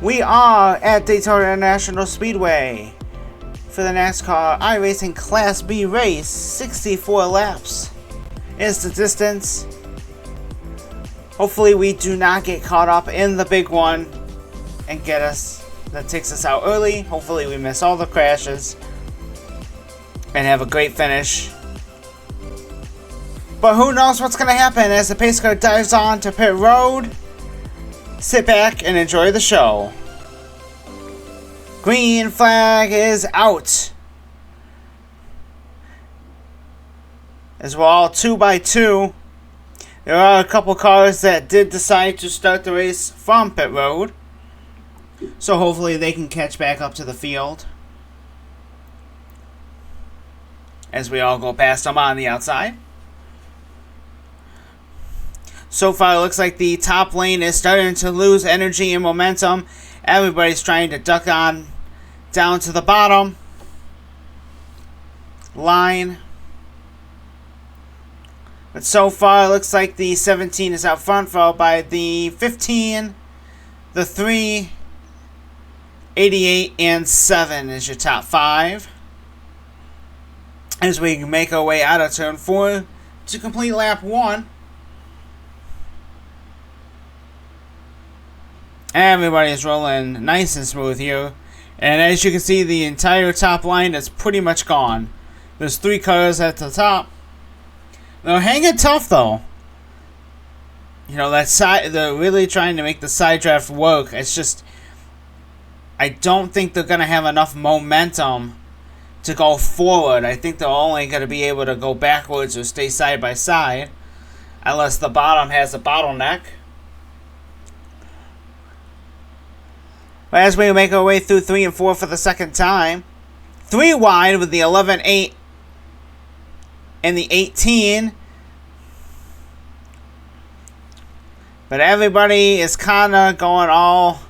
We are at Daytona International Speedway for the NASCAR iRacing Class B race. 64 laps is the distance. Hopefully we do not get caught up in the big one and that takes us out early. Hopefully we miss all the crashes and have a great finish. But who knows what's going to happen as the pace car dives on to pit road. Sit back and enjoy the show. Green flag is out. As we're all 2x2. There are a couple cars that did decide to start the race from pit road. So hopefully they can catch back up to the field. As we all go past them on the outside. So far, it looks like the top lane is starting to lose energy and momentum. Everybody's trying to duck on down to the bottom line. But so far, it looks like the 17 is out front, followed by the 15, the 3, 88, and 7 is your top 5. As we make our way out of turn 4 to complete lap 1. Everybody is rolling nice and smooth here. And as you can see, the entire top line is pretty much gone. There's 3 cars at the top. They're hanging tough though. You know, they're really trying to make the side draft work. It's just, I don't think they're going to have enough momentum to go forward. I think they're only going to be able to go backwards or stay side by side. Unless the bottom has a bottleneck. But as we make our way through 3 and 4 for the second time, 3 wide with the 11-8 and the 18. But everybody is kind of going all...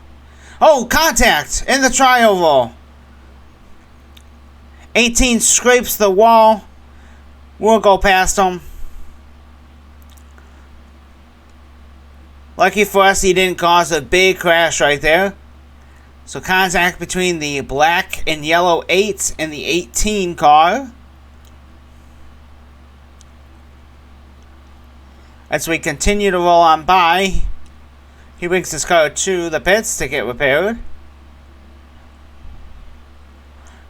Oh, contact in the tri-oval. 18 scrapes the wall. We'll go past him. Lucky for us, he didn't cause a big crash right there. So contact between the black and yellow 8 and the 18 car. As we continue to roll on by, he brings his car to the pits to get repaired.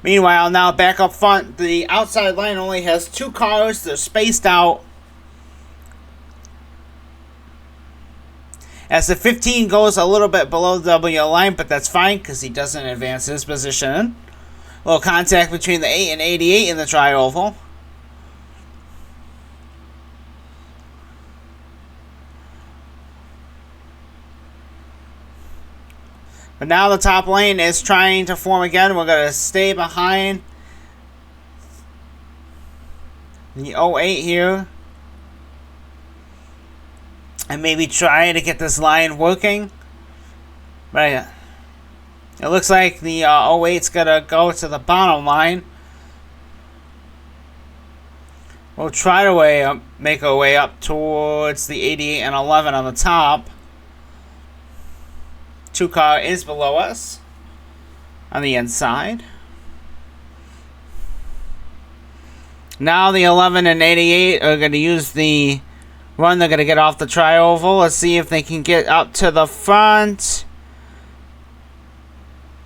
Meanwhile, now back up front, the outside line only has 2 cars. They're spaced out. As the 15 goes a little bit below the W line, but that's fine because he doesn't advance his position. A little contact between the 8 and 88 in the tri-oval. But now the top lane is trying to form again. We're going to stay behind the 08 here. And maybe try to get this line working. But it looks like the 08's going to go to the bottom line. We'll try to make our way up towards the 88 and 11 on the top. 2 car is below us on the inside. Now the 11 and 88 are going to use the run. They're going to get off the tri-oval. Let's see if they can get up to the front.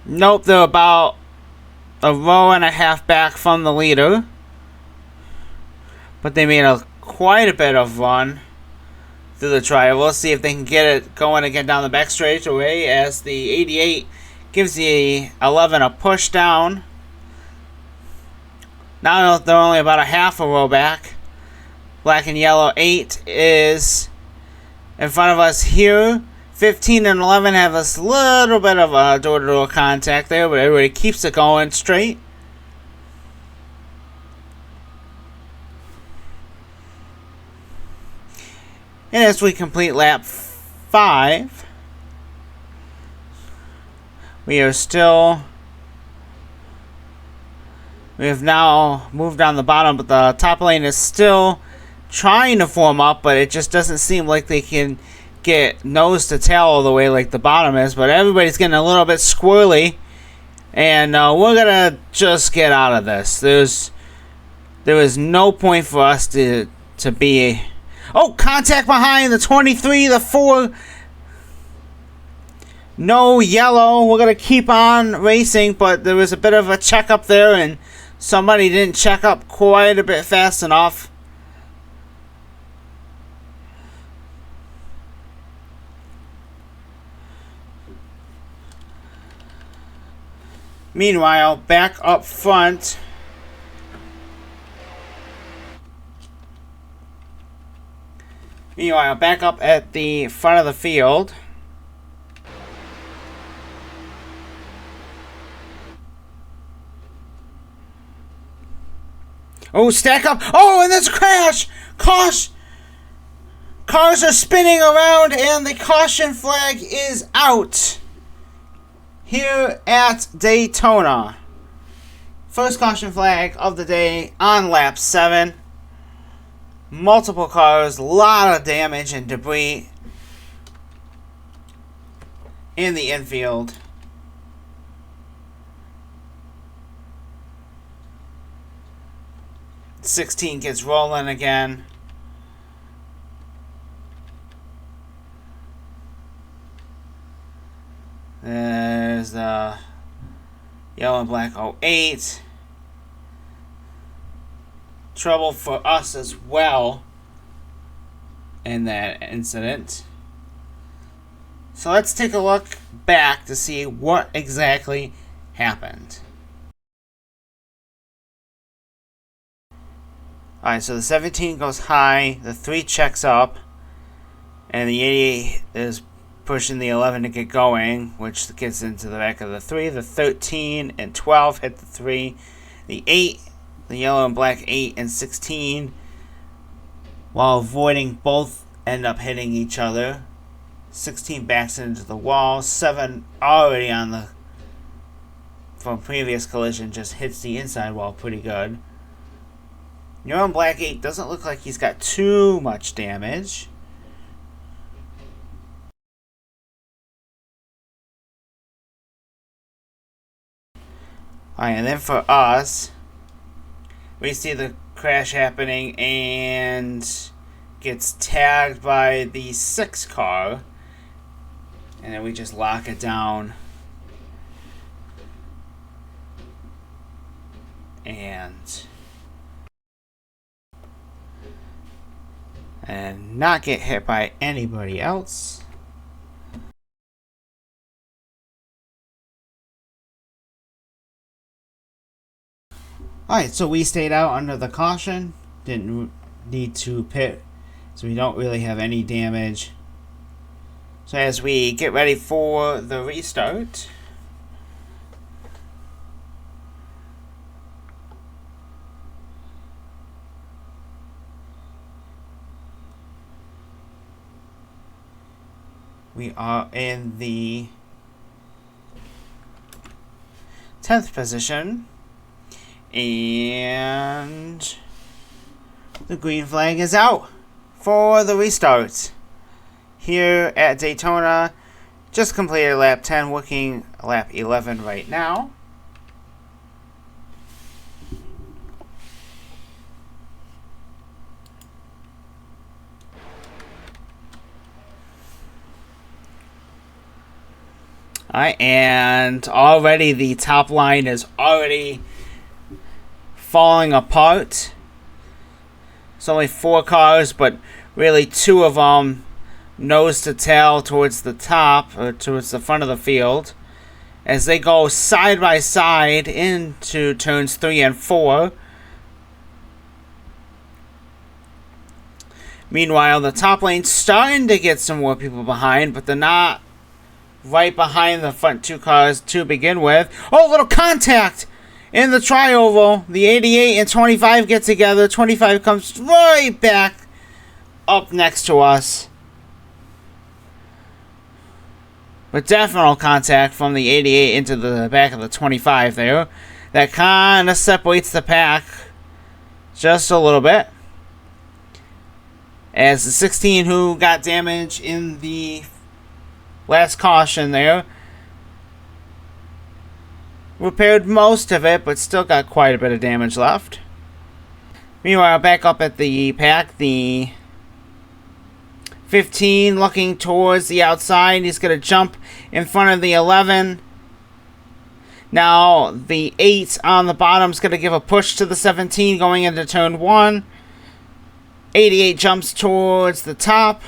Nope, they're about a row and a half back from the leader. But they made quite a bit of run through the tri-oval. Let's see if they can get it going again down the back straightaway as the 88 gives the 11 a push down. Now they're only about a half a row back. Black and yellow 8 is in front of us here. 15 and 11 have a little bit of a door-to-door contact there, but everybody keeps it going straight. And as we complete lap 5, we have now moved down the bottom, but the top lane is still trying to form up, but it just doesn't seem like they can get nose to tail all the way like the bottom is, but everybody's getting a little bit squirrely, and we're gonna just get out of this. There is no point for us to be. Oh, contact behind the 23, the 4. No yellow. We're gonna keep on racing, but there was a bit of a check up there, and somebody didn't check up quite a bit fast enough. Meanwhile, back up front, back up at the front of the field, oh, stack up. Oh, and there's a crash. Caution. Cars are spinning around, and the caution flag is out here at Daytona. First caution flag of the day on lap 7. Multiple cars, a lot of damage and debris in the infield. '16 gets rolling again. There's the yellow and black 08. Trouble for us as well in that incident. So let's take a look back to see what exactly happened. Alright, so the 17 goes high, the 3 checks up, and the 88 is pushing the 11 to get going, which gets into the back of the 3. The 13 and 12 hit the 3. The 8, the yellow and black 8 and 16, while avoiding both, end up hitting each other. 16 backs into the wall. 7 already on the from previous collision just hits the inside wall pretty good. Yellow and black 8 doesn't look like he's got too much damage. Alright, and then for us, we see the crash happening and gets tagged by the 6 car. And then we just lock it down. And not get hit by anybody else. Alright, so we stayed out under the caution. Didn't need to pit, so we don't really have any damage. So as we get ready for the restart, we are in the 10th position, and the green flag is out for the restart here at Daytona. Just completed lap 10, working lap 11 right now. Alright, and already the top line is already falling apart. It's only 4 cars, but really 2 of them nose to tail towards the top, or towards the front of the field, as they go side by side into turns 3 and 4. Meanwhile, the top lane's starting to get some more people behind, but they're not right behind the front 2 cars to begin with. Oh, little contact in the tri-oval. The 88 and 25 get together. 25 comes right back up next to us. But definite contact from the 88 into the back of the 25 there. That kind of separates the pack just a little bit. as the 16 who got damage in the last caution there repaired most of it, but still got quite a bit of damage left. Meanwhile, back up at the pack, the 15 looking towards the outside. He's going to jump in front of the 11. Now, the 8 on the bottom is going to give a push to the 17 going into turn 1. 88 jumps towards the top.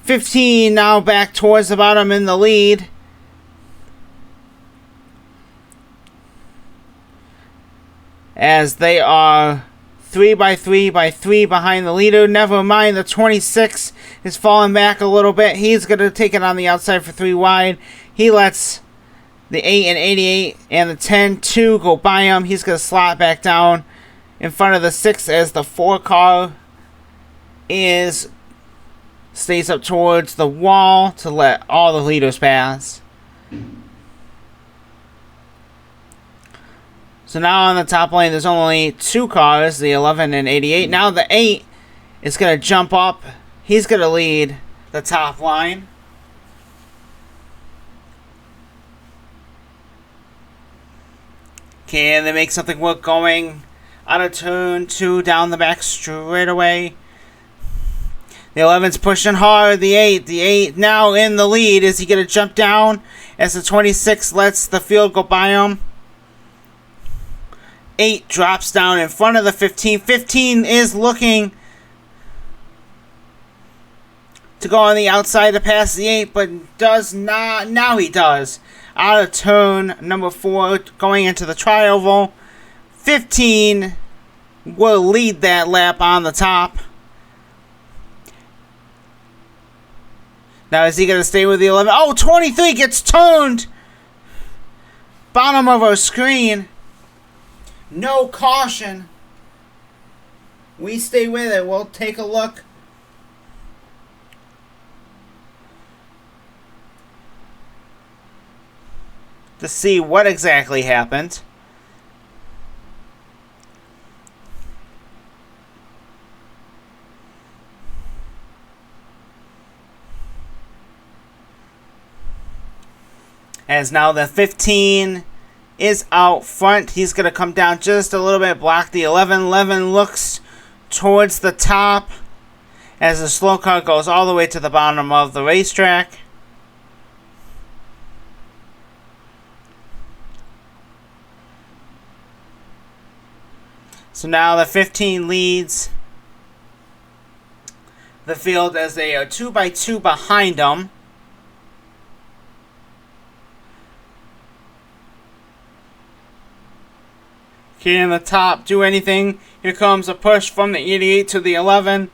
15 now back towards the bottom in the lead. As they are 3 by 3 by 3 behind the leader. Never mind, the 26 is falling back a little bit. He's going to take it on the outside for 3 wide. He lets the 8 and 88 and the 10-2 go by him. He's going to slot back down in front of the 6 as the 4 car stays up towards the wall to let all the leaders pass. So now on the top lane, there's only 2 cars, the 11 and 88. Now the 8 is going to jump up. He's going to lead the top line. Can they make something work going out of turn 2 down the back straight away? The 11's pushing hard. The 8 now in the lead. Is he going to jump down as the 26 lets the field go by him? 8 drops down in front of the 15. 15 is looking to go on the outside to pass the 8, but does not. Now he does. Out of turn number 4, going into the tri-oval. 15 will lead that lap on the top. Now is he going to stay with the 11? Oh, 23 gets turned. Bottom of our screen. No caution. We stay with it. We'll take a look. To see what exactly happened. As now the 15 is out front. He's going to come down just a little bit, block the 11. 11 looks towards the top as the slow car goes all the way to the bottom of the racetrack. So now the 15 leads the field as they are 2 by 2 behind them. Can the top do anything? Here comes a push from the 88 to the 11.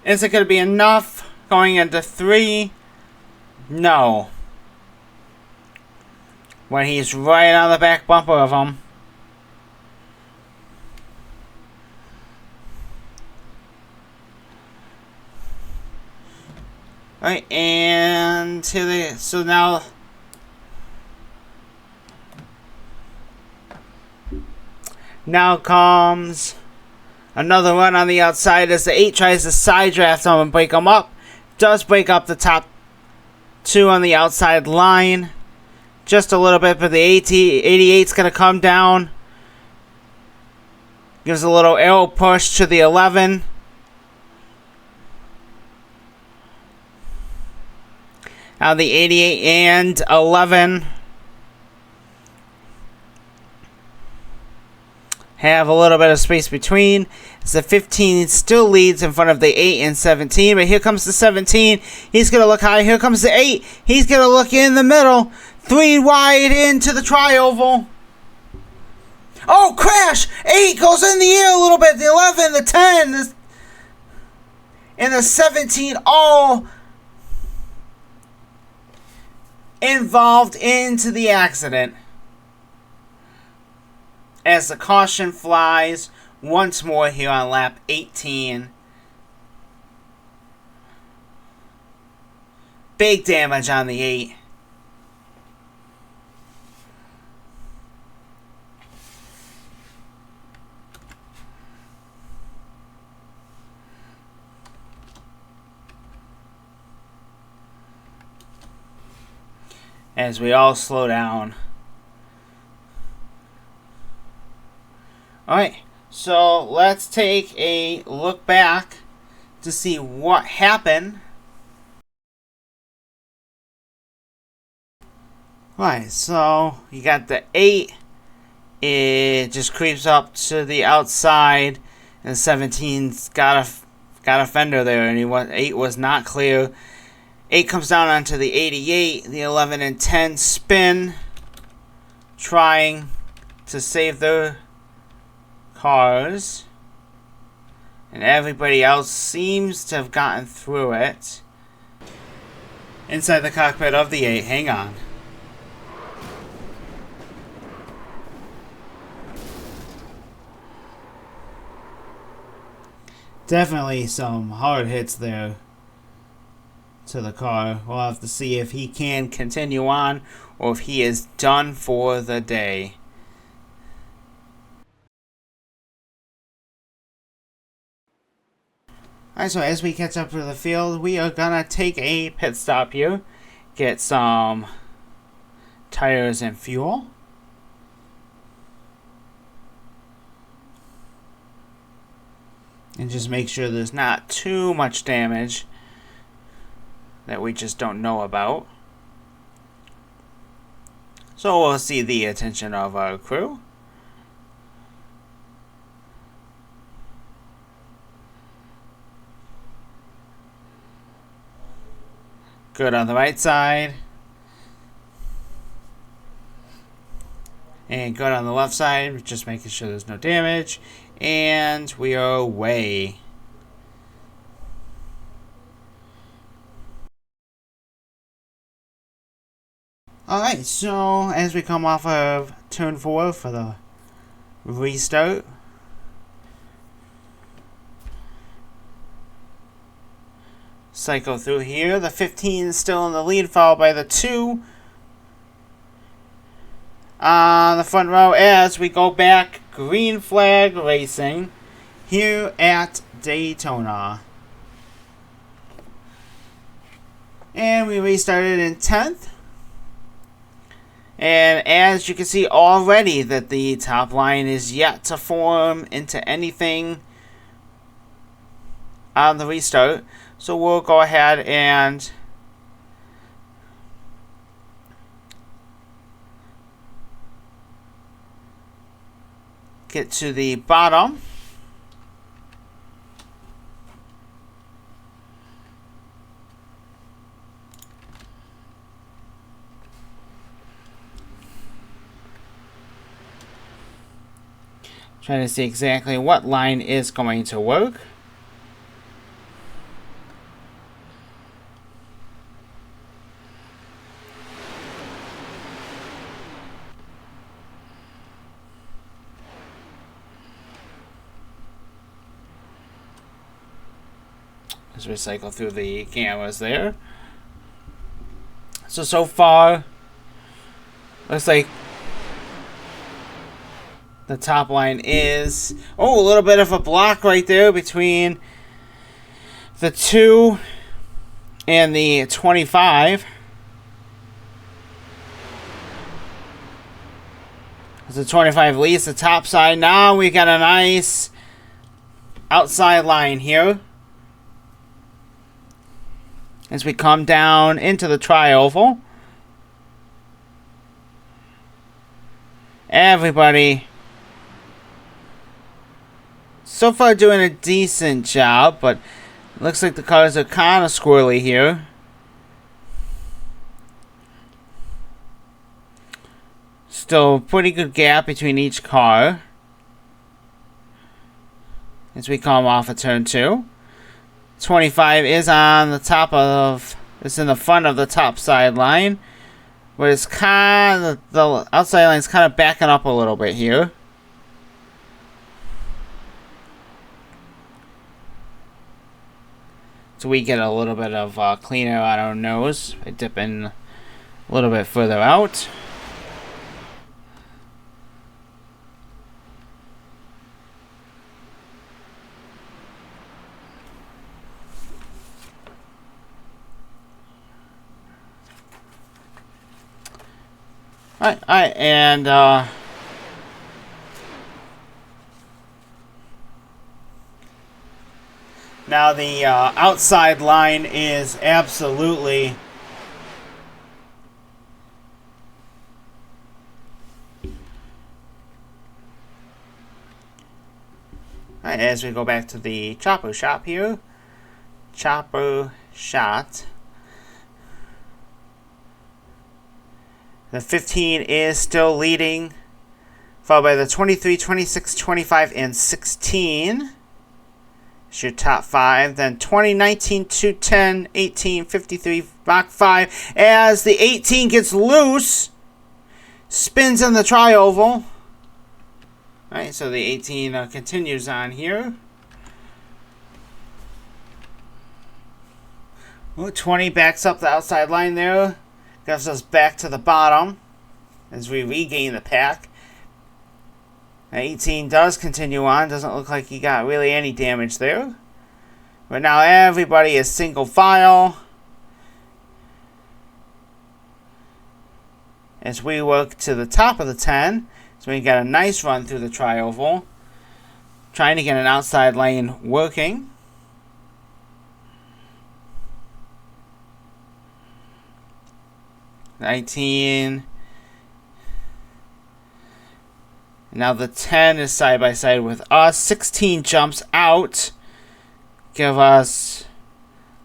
Is it going to be enough? Going into 3? No. When he's right on the back bumper of him. Alright, and here they, so now comes another run on the outside as the 8 tries to side draft him and break him up. Does break up the top 2 on the outside line. Just a little bit, but the 88's going to come down. Gives a little arrow push to the 11. Now the 88 and 11 have a little bit of space between. As the 15 still leads in front of the 8 and 17. But here comes the 17. He's going to look high. Here comes the 8. He's going to look in the middle. 3 wide into the tri-oval. Oh, crash! 8 goes in the air a little bit. The 11, the 10, and the 17 all involved into the accident. As the caution flies once more here on lap 18. Big damage on the 8. as we all slow down. Alright, so let's take a look back to see what happened. Alright, so you got the 8. It just creeps up to the outside, and 17's got a fender there, and 8 was not clear. 8 comes down onto the 88. The 11 and 10 spin, trying to save their cars, and everybody else seems to have gotten through it. Inside the cockpit of the 8, hang on. Definitely some hard hits there to the car. We'll have to see if he can continue on or if he is done for the day. Alright, so as we catch up to the field, we are gonna take a pit stop here, get some tires and fuel. And just make sure there's not too much damage that we just don't know about. So we'll see the attention of our crew. Good on the right side. And good on the left side, just making sure there's no damage. And we are away. Alright, so as we come off of turn 4 for the restart, cycle through here. The 15 is still in the lead, followed by the 2 on the front row as we go back. Green flag racing here at Daytona. And we restarted in 10th. And as you can see already that the top line is yet to form into anything on the restart. So we'll go ahead and get to the bottom. Trying to see exactly what line is going to work. Let's recycle through the cameras there. So far, looks like the top line is... Oh, a little bit of a block right there between the 2 and the 25. As the 25 leads the top side. Now we got a nice outside line here. As we come down into the tri-oval. Everybody so far doing a decent job, but looks like the cars are kind of squirrely here. Still pretty good gap between each car. As we come off of turn 2. 25 is on the top of, it's in the front of the top side line, but it's kind of, the outside line is kind of backing up a little bit here. So we get a little bit of clean air on our nose by dipping a little bit further out. Alright, and now the outside line is absolutely alright, as we go back to the chopper shop here. Chopper shot. The 15 is still leading, followed by the 23, 26, 25, and 16. It's your top 5. Then 20, 19, 2, 10, 18, 53, Mach 5. As the 18 gets loose, spins in the tri-oval. Alright, so the 18 continues on here. Ooh, 20 backs up the outside line there. Gives us back to the bottom as we regain the pack. 18 does continue on. Doesn't look like he got really any damage there. But now everybody is single file as we work to the top of the 10. So we got a nice run through the tri-oval. Trying to get an outside lane working. $19. Now the 10 is side by side with us. 16 jumps out. Give us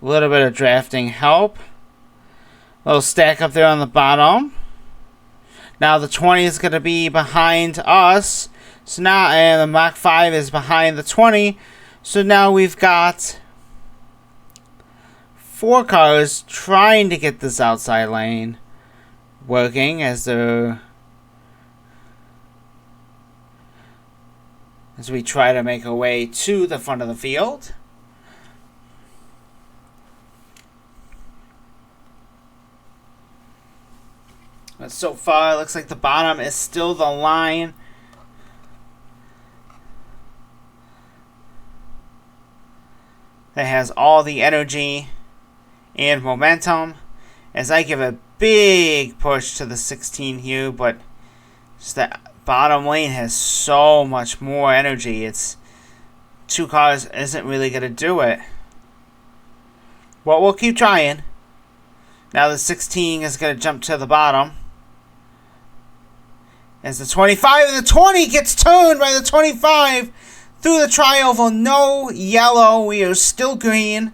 a little bit of drafting help. A little stack up there on the bottom. Now the 20 is going to be behind us. So now, and the Mach 5 is behind the 20. So now we've got 4 cars trying to get this outside lane working as we try to make our way to the front of the field. But so far, it looks like the bottom is still the line. That has all the energy and momentum. As I give a big push to the 16 here, but just that bottom lane has so much more energy. It's 2 cars isn't really going to do it. Well, we'll keep trying. Now the 16 is going to jump to the bottom. As the 25 and the 20 gets turned by the 25 through the tri-oval. No yellow. We are still green.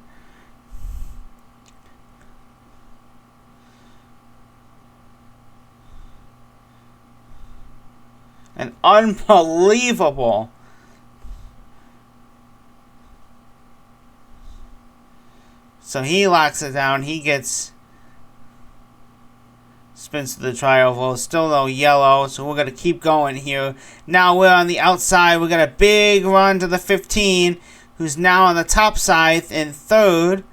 And unbelievable. So he locks it down. He spins to the tri-oval. Still no yellow. So we're going to keep going here. Now we're on the outside. We got a big run to the 15. Who's now on the top side in third.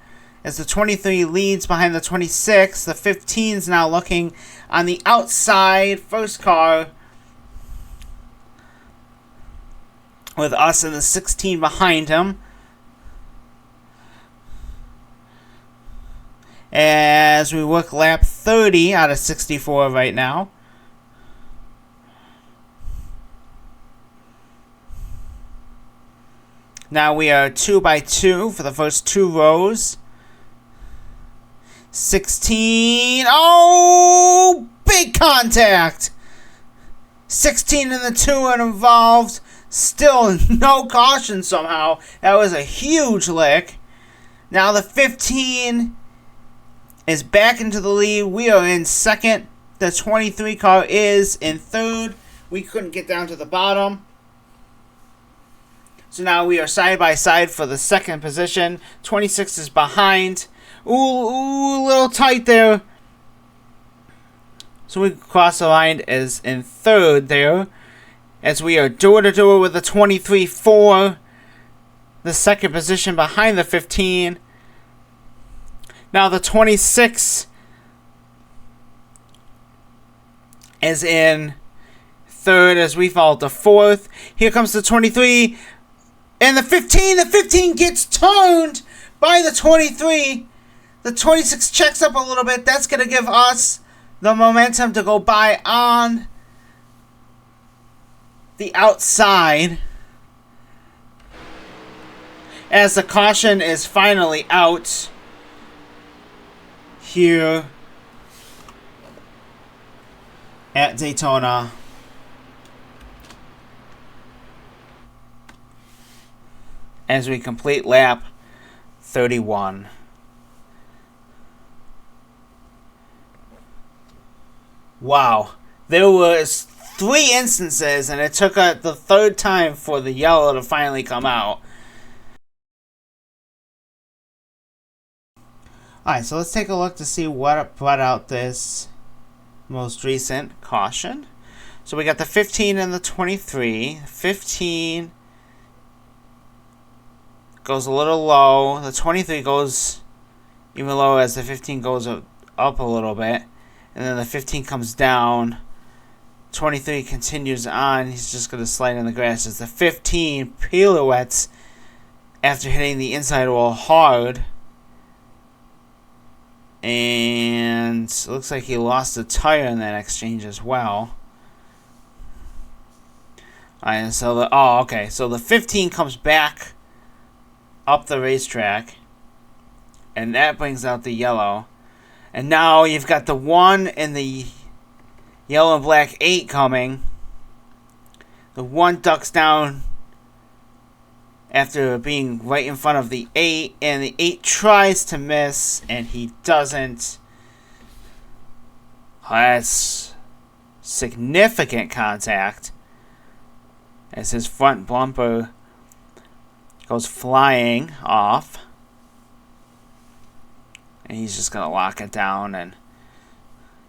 As the 23 leads behind the 26. The 15 is now looking on the outside. First car. With us and the 16 behind him. As we work lap 30 out of 64 right now. Now we are 2 by 2 for the first 2 rows. 16. Oh! Big contact! 16 and the 2 are involved. Still no caution somehow. That was a huge lick. Now the 15 is back into the lead. We are in second. The 23 car is in third. We couldn't get down to the bottom. So now we are side by side for the second position. 26 is behind. Ooh, a little tight there. So we cross the line as in third there. As we are door-to-door with the 23-4. The second position behind the 15. Now the 26 is in third as we fall to fourth. Here comes the 23. And the 15. The 15 gets turned by the 23. The 26 checks up a little bit. That's going to give us the momentum to go by on the outside as the caution is finally out here at Daytona. As we complete lap 31. Wow. There was 3 instances, and it took the third time for the yellow to finally come out. Alright, so let's take a look to see what brought out this most recent caution. So we got the 15 and the 23. 15 goes a little low. The 23 goes even lower as the 15 goes up a little bit. And then the 15 comes down. 23 continues on. He's just going to slide in the grass as the 15 pirouettes after hitting the inside wall hard. And it looks like he lost a tire in that exchange as well. Alright, so so the 15 comes back up the racetrack, and that brings out the yellow. And now you've got the 1 and the yellow and black 8 coming. The 1 ducks down after being right in front of the 8, and the 8 tries to miss, and he doesn't. That's significant contact as his front bumper goes flying off. And he's just going to lock it down and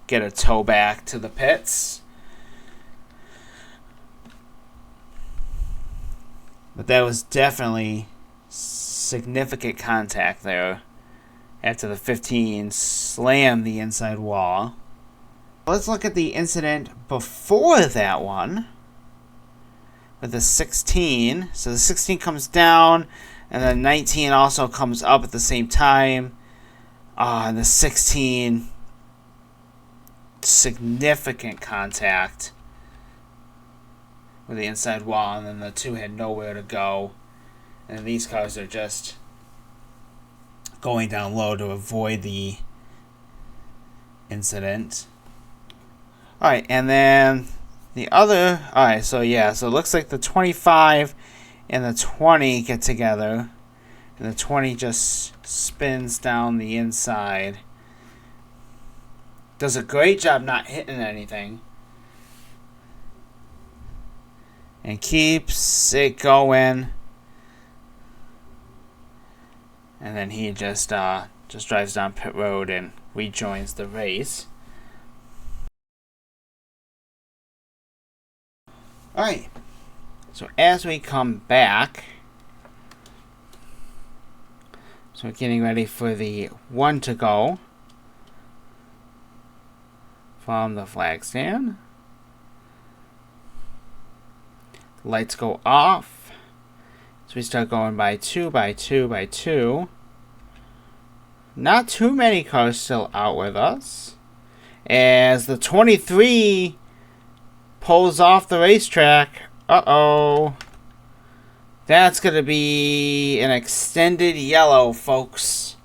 get a tow back to the pits. But that was definitely significant contact there after the 15 slammed the inside wall. Let's look at the incident before that one with the 16. So the 16 comes down, and the 19 also comes up at the same time. And the 16, significant contact with the inside wall, and then the 2 had nowhere to go. And these cars are just going down low to avoid the incident. Alright, and then the other... Alright, so yeah, so it looks like the 25 and the 20 get together. And the 20 just spins down the inside. Does a great job not hitting anything. And keeps it going. And then he just drives down pit road and rejoins the race. Alright. So as we come back, so we're getting ready for the 1 to go from the flag stand. Lights go off. So we start going by 2, by 2, by 2. Not too many cars still out with us, as the 23 pulls off the racetrack. Uh-oh. That's going to be an extended yellow, folks,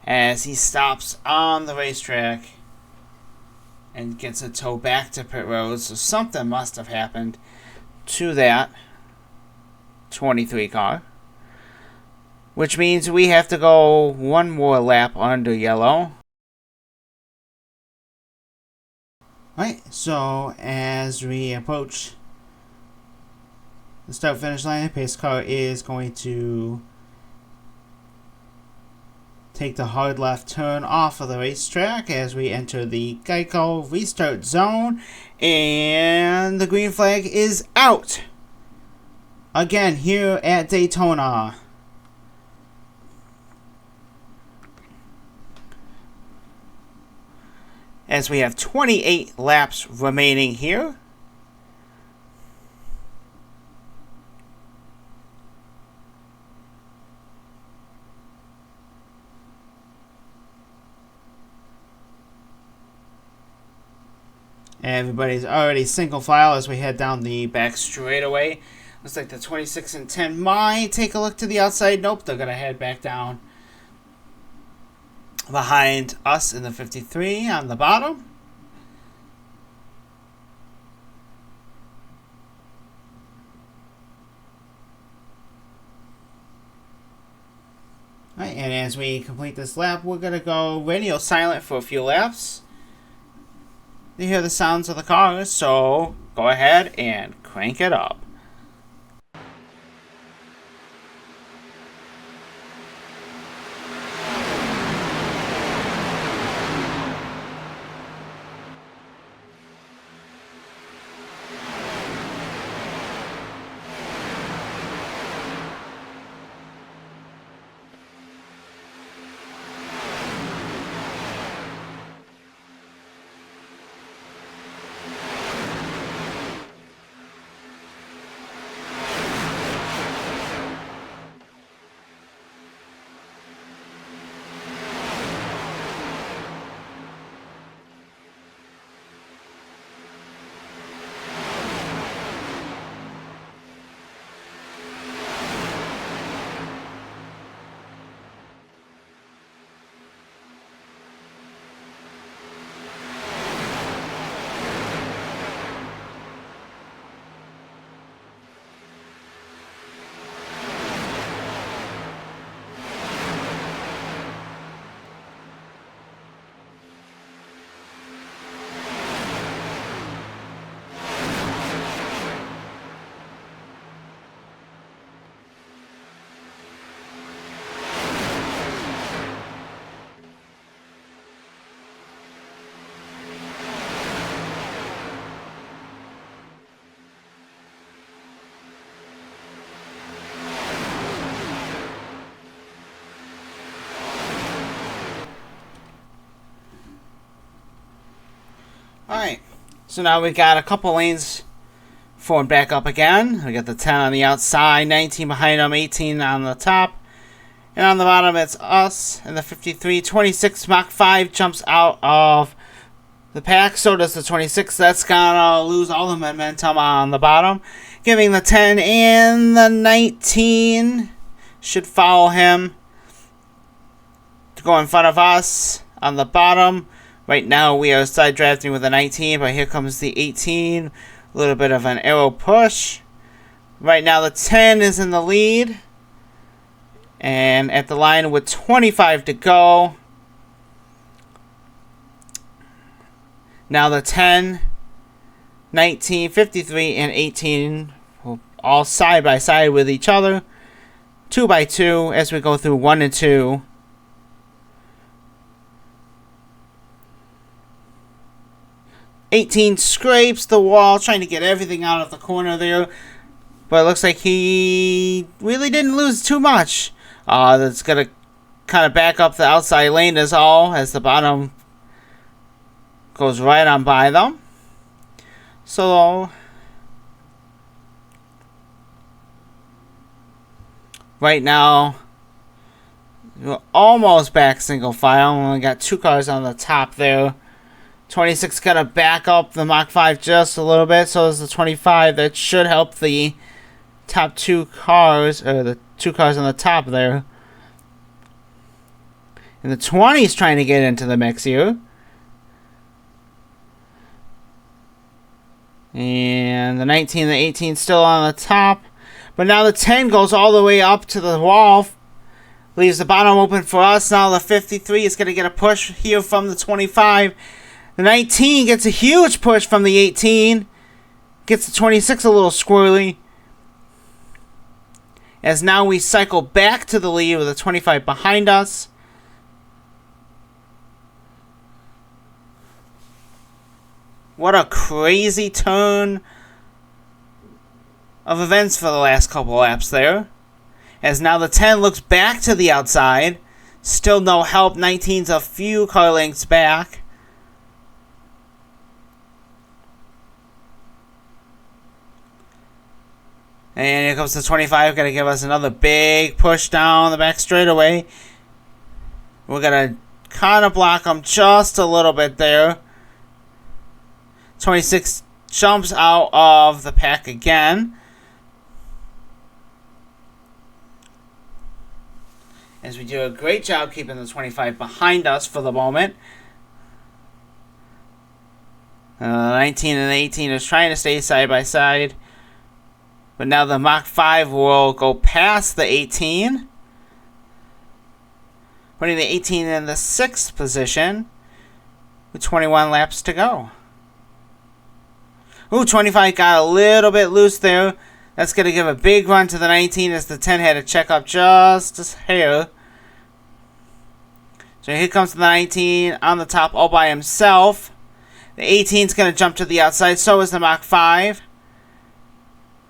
as he stops on the racetrack and gets a tow back to pit road. So something must have happened to that 23 car, which means we have to go 1 more lap under yellow. Right, so as we approach the start-finish line, the pace car is going to take the hard left turn off of the racetrack as we enter the Geico restart zone, and the green flag is out again here at Daytona. As we have 28 laps remaining here. Everybody's already single file as we head down the back straightaway. Looks like the 26 and 10 might take a look to the outside. Nope, they're going to head back down behind us in the 53 on the bottom. Alright, and as we complete this lap, we're going to go radio silent for a few laps. You hear the sounds of the cars, so go ahead and crank it up. Alright, so now we've got a couple lanes formed back up again. We got the 10 on the outside, 19 behind them, 18 on the top. And on the bottom, it's us and the 53. 26 Mach 5 jumps out of the pack. So does the 26. That's going to lose all the momentum on the bottom. Giving the 10 and the 19 should follow him to go in front of us on the bottom. Right now, we are side drafting with the 19, but here comes the 18. A little bit of an arrow push. Right now, the 10 is in the lead. And at the line with 25 to go. Now the 10, 19, 53, and 18 all side by side with each other. 2 by 2 as we go through 1 and 2. '18 scrapes the wall, trying to get everything out of the corner there. But it looks like he really didn't lose too much. That's going to kind of back up the outside lane as the bottom goes right on by them. So right now, we're almost back single file. We only got 2 cars on the top there. 26 got to back up the Mach 5 just a little bit. So does the 25. That should help the top 2 cars, or the 2 cars on the top there. And the 20 is trying to get into the mix here. And the 19 and the 18 still on the top. But now the 10 goes all the way up to the wall. Leaves the bottom open for us. Now the 53 is going to get a push here from the 25. The 19 gets a huge push from the 18. Gets the 26 a little squirrely. As now we cycle back to the lead with the 25 behind us. What a crazy turn of events for the last couple laps there. As now the 10 looks back to the outside. Still no help. 19's a few car lengths back. And here comes the 25. Going to give us another big push down the back straightaway. We're going to kind of block them just a little bit there. 26 jumps out of the pack again. As we do a great job keeping the 25 behind us for the moment. 19 and 18 is trying to stay side by side. But now the Mach 5 will go past the 18. Putting the 18 in the 6th position. With 21 laps to go. Ooh, 25 got a little bit loose there. That's going to give a big run to the 19 as the 10 had to check up just a hair. So here comes the 19 on the top all by himself. The 18 is going to jump to the outside. So is the Mach 5.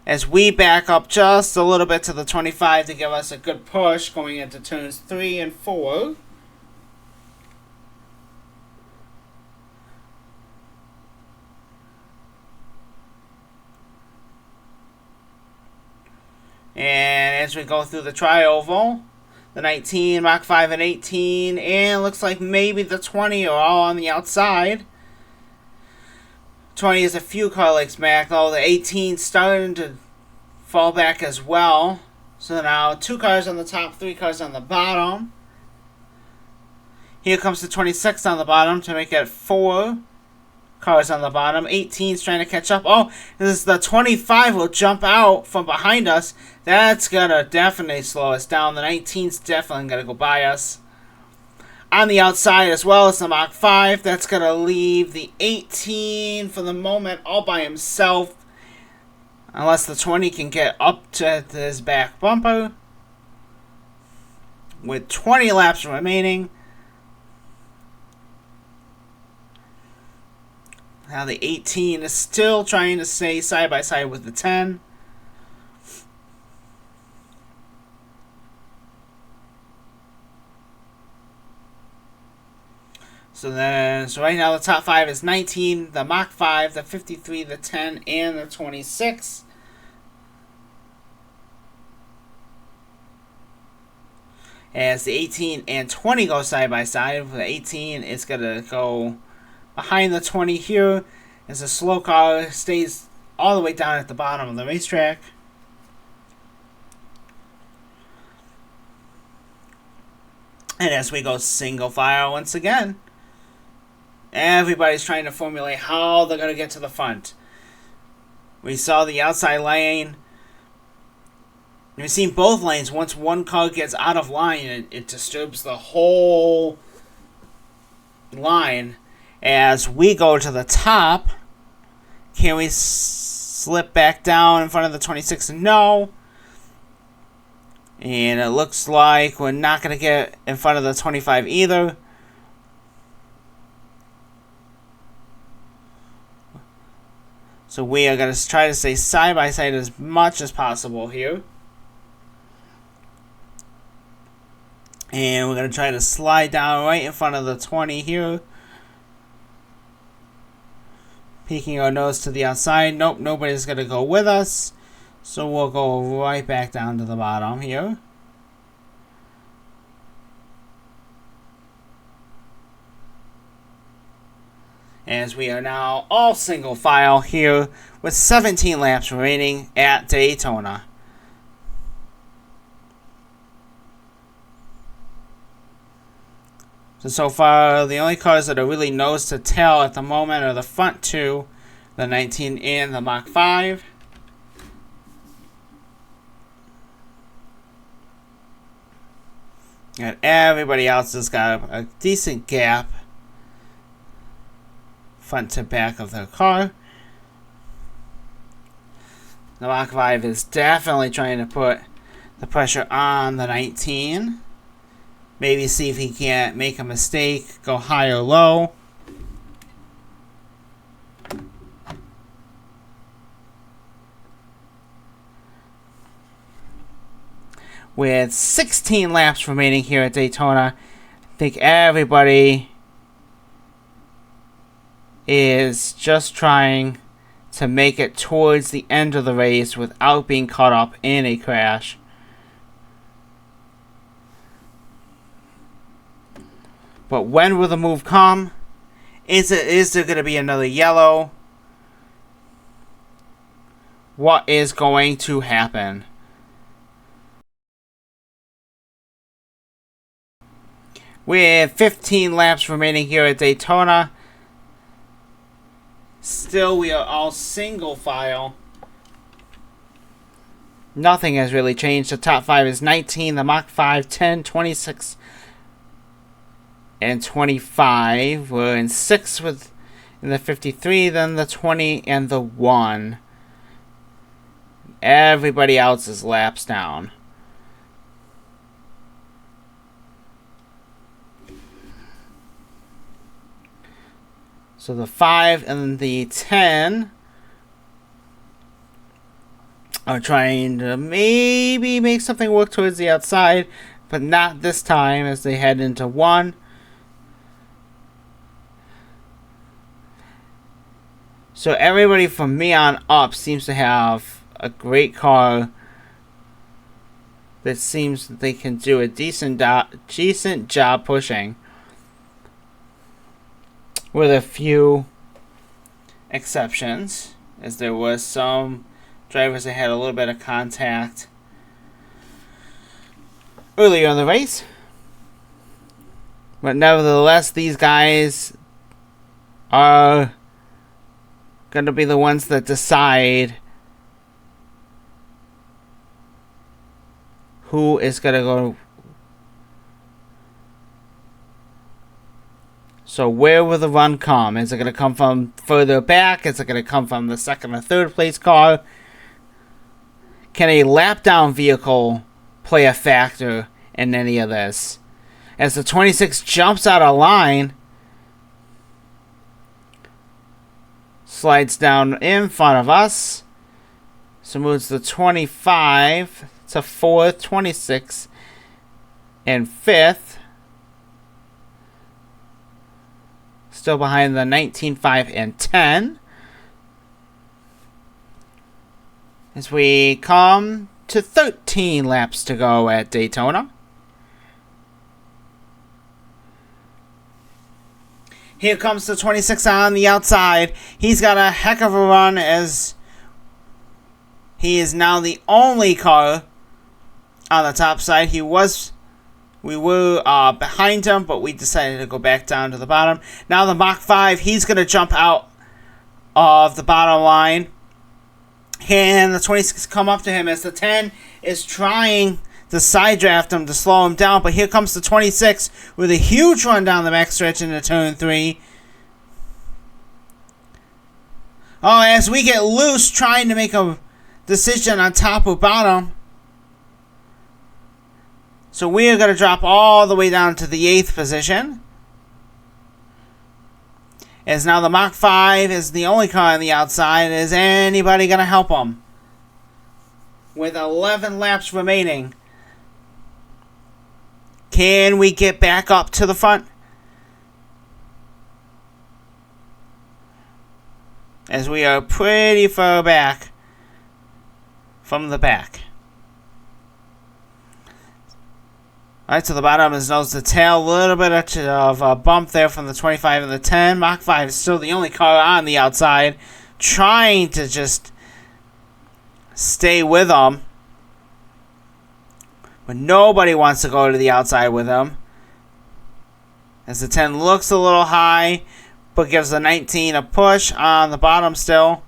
As we back up just a little bit to the 25 to give us a good push going into turns 3 and 4. And as we go through the tri-oval, the 19, Mach 5, and 18, and looks like maybe the 20 are all on the outside. 20 is a few car lengths back, though the 18 starting to fall back as well. So now 2 cars on the top, 3 cars on the bottom. Here comes the 26 on the bottom to make it 4 cars on the bottom. 18's trying to catch up. Oh, this is the 25 will jump out from behind us. That's gonna definitely slow us down. The 19's definitely gonna go by us. On the outside as well as the Mach 5. That's gonna leave the 18 for the moment all by himself. Unless the 20 can get up to his back bumper. With 20 laps remaining. Now the 18 is still trying to stay side by side with the 10. So right now the top 5 is 19, the Mach 5, the 53, the 10, and the 26. As the 18 and 20 go side by side, the 18 is going to go behind the 20 here as the slow car stays all the way down at the bottom of the racetrack. And as we go single file once again, everybody's trying to formulate how they're going to get to the front. We saw the outside lane. We've seen both lanes. Once one car gets out of line, it disturbs the whole line. As we go to the top, can we slip back down in front of the 26? No. And it looks like we're not going to get in front of the 25 either. So we are going to try to stay side by side as much as possible here. And we're going to try to slide down right in front of the 20 here. Peeking our nose to the outside. Nope, nobody's going to go with us. So we'll go right back down to the bottom here. As we are now all single file here with 17 laps remaining at Daytona. So far, the only cars that are really nose to tail at the moment are the front two, the 19 and the Mach 5. And everybody else has got a decent gap front to back of their car. The Mach 5 is definitely trying to put the pressure on the 19. Maybe see if he can't make a mistake, go high or low. With 16 laps remaining here at Daytona, I think everybody is just trying to make it towards the end of the race without being caught up in a crash. But when will the move come? Is there going to be another yellow? what is going to happen. With 15 laps remaining here at Daytona, still we are all single file. Nothing has really changed. The top 5 is 19, the Mach 5, 10, 26, and 25. We're in 6th with in the 53, then the 20, and the 1. Everybody else is laps down. So the 5 and the 10 are trying to maybe make something work towards the outside, but not this time as they head into 1. So everybody from me on up seems to have a great car that seems that they can do a decent job pushing, with a few exceptions, as there was some drivers that had a little bit of contact earlier in the race. But nevertheless, these guys are going to be the ones that decide who is going to go. So where will the run come? Is it going to come from further back? Is it going to come from the second or third place car? Can a lap down vehicle play a factor in any of this? As the 26 jumps out of line, slides down in front of us, so moves the 25 to 4th, 26 and 5th. Still behind the 19, 5, and 10. As we come to 13 laps to go at Daytona. Here comes the 26 on the outside. He's got a heck of a run as he is now the only car on the top side. We were behind him, but we decided to go back down to the bottom. Now the Mach 5, he's going to jump out of the bottom line. And the 26 come up to him as the 10 is trying to side draft him to slow him down. But here comes the 26 with a huge run down the backstretch into turn 3. Oh, as we get loose trying to make a decision on top or bottom. So we are going to drop all the way down to the 8th position. As now the Mach 5 is the only car on the outside. Is anybody going to help him? With 11 laps remaining, can we get back up to the front? As we are pretty far back from the back. Alright, to the bottom is nose to tail. A little bit of a bump there from the 25 and the 10. Mach 5 is still the only car on the outside, trying to just stay with them. But nobody wants to go to the outside with him. As the 10 looks a little high, but gives the 19 a push on the bottom still.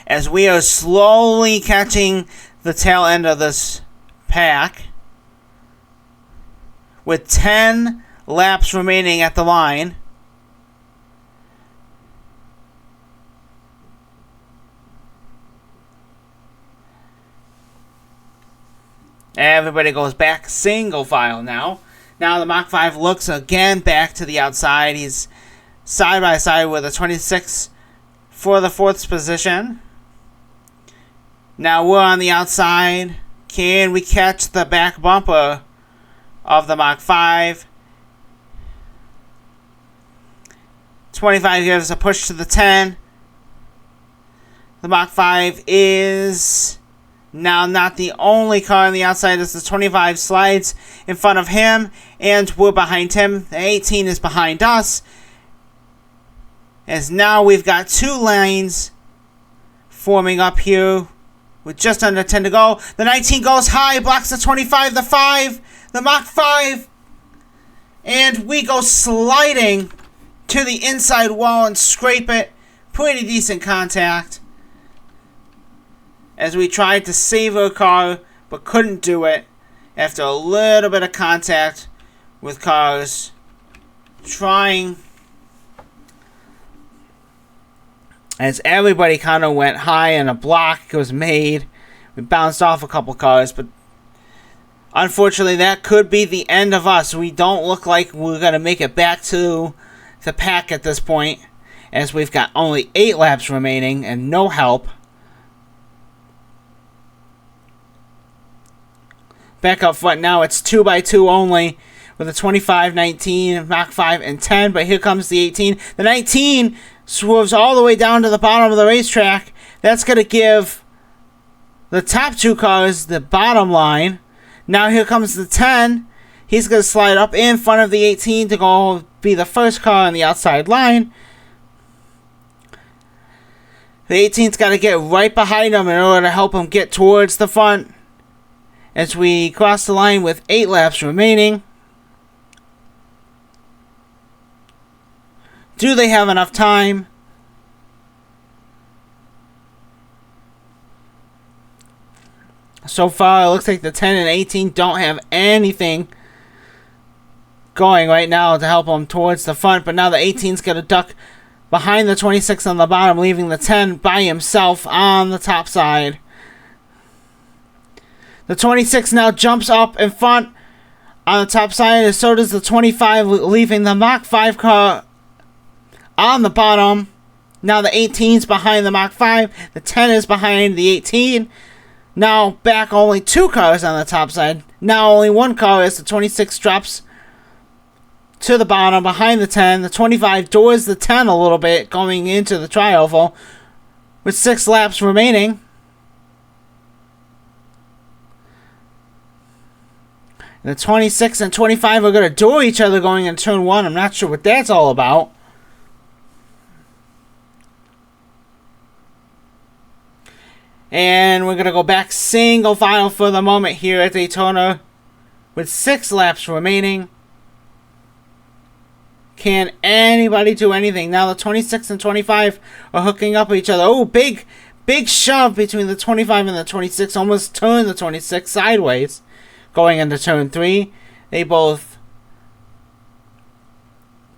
As we are slowly catching the tail end of this pack, with 10 laps remaining at the line. Everybody goes back single file now. Now the Mach 5 looks again back to the outside. He's side by side with a 26 for the 4th position. Now we're on the outside. Can we catch the back bumper of the Mach 5? 25 gives a push to the 10. The Mach 5 is now not the only car on the outside as the 25 slides in front of him, and we're behind him. The 18 is behind us. As now we've got 2 lanes forming up here with just under 10 to go. The 19 goes high, blocks the 25, the 5, the Mach 5. And we go sliding to the inside wall and scrape it. Pretty decent contact. As we tried to save our car, but couldn't do it. After a little bit of contact with cars trying. As everybody kind of went high and a block was made. We bounced off a couple cars, but unfortunately that could be the end of us. We don't look like we're going to make it back to the pack at this point, as we've got only 8 laps remaining and no help. Back up front now, it's 2x2 only with a 25, 19, Mach 5, and 10. But here comes the 18. The 19 swerves all the way down to the bottom of the racetrack. That's going to give the top 2 cars the bottom line. Now here comes the 10. He's going to slide up in front of the 18 to go be the first car on the outside line. The 18's got to get right behind him in order to help him get towards the front. As we cross the line with 8 laps remaining. Do they have enough time? So far, it looks like the 10 and 18 don't have anything going right now to help them towards the front. But now the 18's going to duck behind the 26 on the bottom, leaving the 10 by himself on the top side. The 26 now jumps up in front on the top side, and so does the 25, leaving the Mach 5 car on the bottom. Now the 18's behind the Mach 5. The 10 is behind the 18. Now back only 2 cars on the top side. Now only 1 car as the 26 drops to the bottom behind the 10. The 25 doors the 10 a little bit going into the tri-oval with 6 laps remaining. The 26 and 25 are going to door each other going in turn 1. I'm not sure what that's all about. And we're going to go back single file for the moment here at Daytona with 6 laps remaining. Can anybody do anything? Now the 26 and 25 are hooking up with each other. Oh, big shove between the 25 and the 26. Almost turned the 26 sideways. Going into turn 3. They both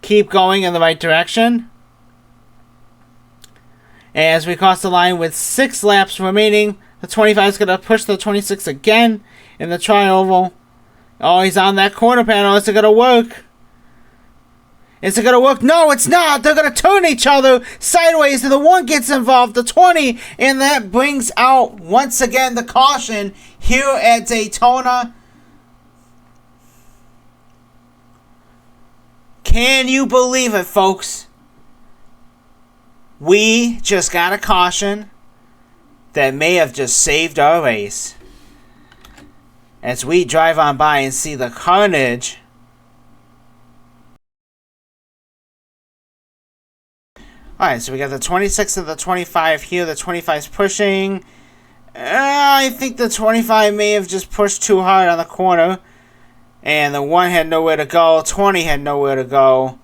keep going in the right direction. As we cross the line with 6 laps remaining, the 25 is going to push the 26 again in the tri-oval. Oh, he's on that corner panel. Is it going to work? Is it going to work? No, it's not. They're going to turn each other sideways, and the 1 gets involved, the 20, and that brings out, once again, the caution here at Daytona. Can you believe it, folks? We just got a caution that may have just saved our race. As we drive on by and see the carnage. Alright, so we got the 26 and the 25 here. The 25's pushing. I think the 25 may have just pushed too hard on the corner. And the 1 had nowhere to go. 20 had nowhere to go.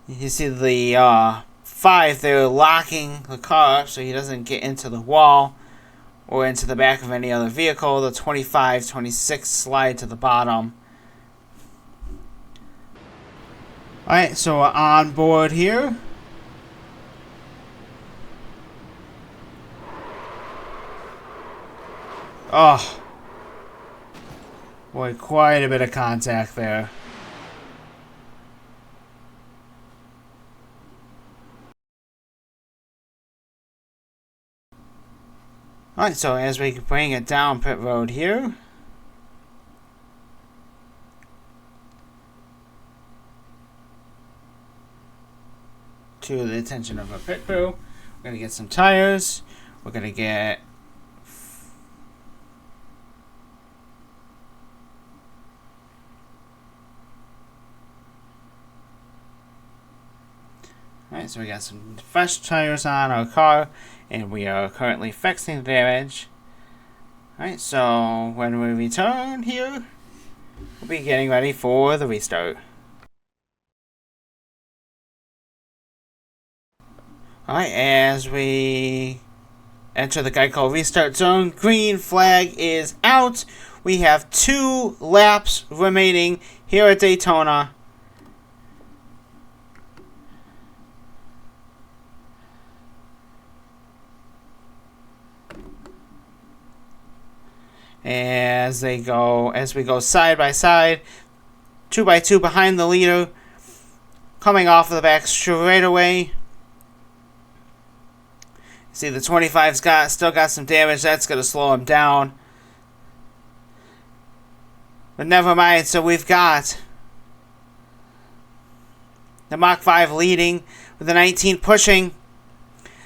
You see the 5 there locking the car up so he doesn't get into the wall or into the back of any other vehicle. The 25, 26 slide to the bottom. Alright, so we're on board here. Oh. Boy, quite a bit of contact there. Alright, so as we bring it down pit road here. To the attention of our pit crew. We're going to get some tires. We're going to get Alright, so we got some fresh tires on our car, And we are currently fixing the damage. Alright, so when we return here, we'll be getting ready for the restart. Alright, as we enter the Geico restart zone, green flag is out. We have 2 laps remaining here at Daytona. As we go side by side, 2 by 2 behind the leader, coming off of the back straightaway. See, the 25's still got some damage. That's going to slow him down. But never mind. So we've got the Mach 5 leading with the 19 pushing.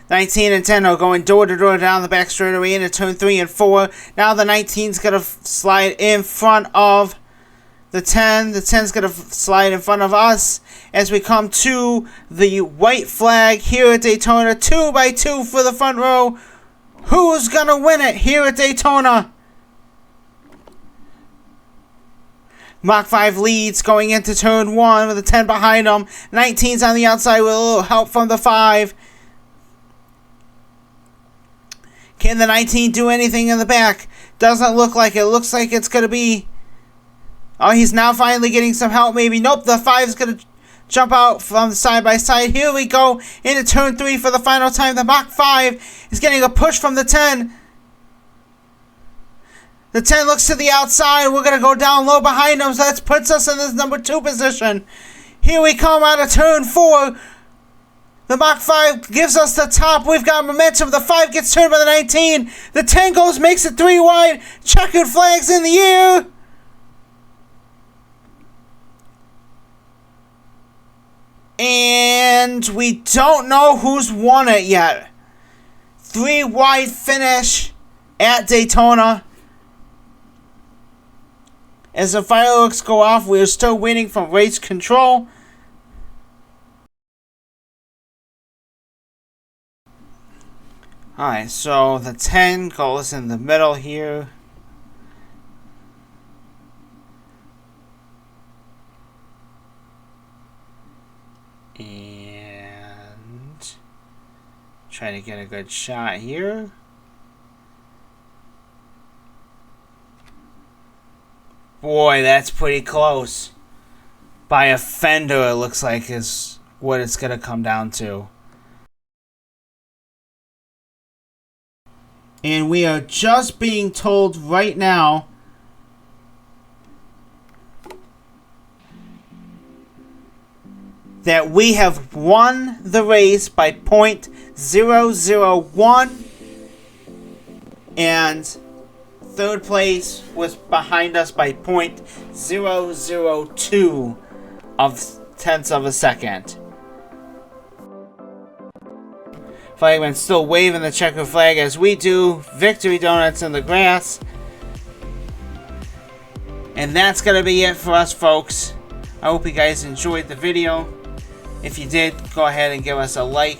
19 and 10 are going door to door down the back straightaway into turn 3 and 4. Now the 19's going to slide in front of the 10. The 10's going to slide in front of us as we come to the white flag here at Daytona. 2 by 2 for the front row. Who's going to win it here at Daytona? Mach 5 leads going into turn 1 with the 10 behind him. 19's on the outside with a little help from the 5. Can the 19 do anything in the back? Doesn't look like it. Looks like it's going to be... Oh, he's now finally getting some help maybe. Nope, the 5's going to jump out from the side by side. Here we go into turn 3 for the final time. The Mach 5 is getting a push from the 10. The 10 looks to the outside. We're going to go down low behind him. So that puts us in this number 2 position. Here we come out of turn 4. The Mach 5 gives us the top. We've got momentum. The 5 gets turned by the 19. The 10 goes, makes it 3 wide. Checkered flags in the air. And we don't know who's won it yet. 3 wide finish at Daytona. As the fireworks go off, we are still waiting for race control. Alright, so the 10 goes in the middle here. And try to get a good shot here. Boy, that's pretty close. By a fender, it looks like is what it's going to come down to. And we are just being told right now that we have won the race by .001, and third place was behind us by .002 of tenths of a second. Flagman's still waving the checker flag as we do. Victory donuts in the grass. And that's going to be it for us, folks. I hope you guys enjoyed the video. If you did, go ahead and give us a like.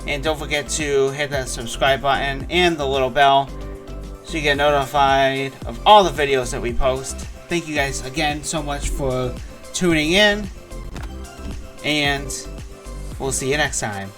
And don't forget to hit that subscribe button and the little bell so you get notified of all the videos that we post. Thank you guys again so much for tuning in. And we'll see you next time.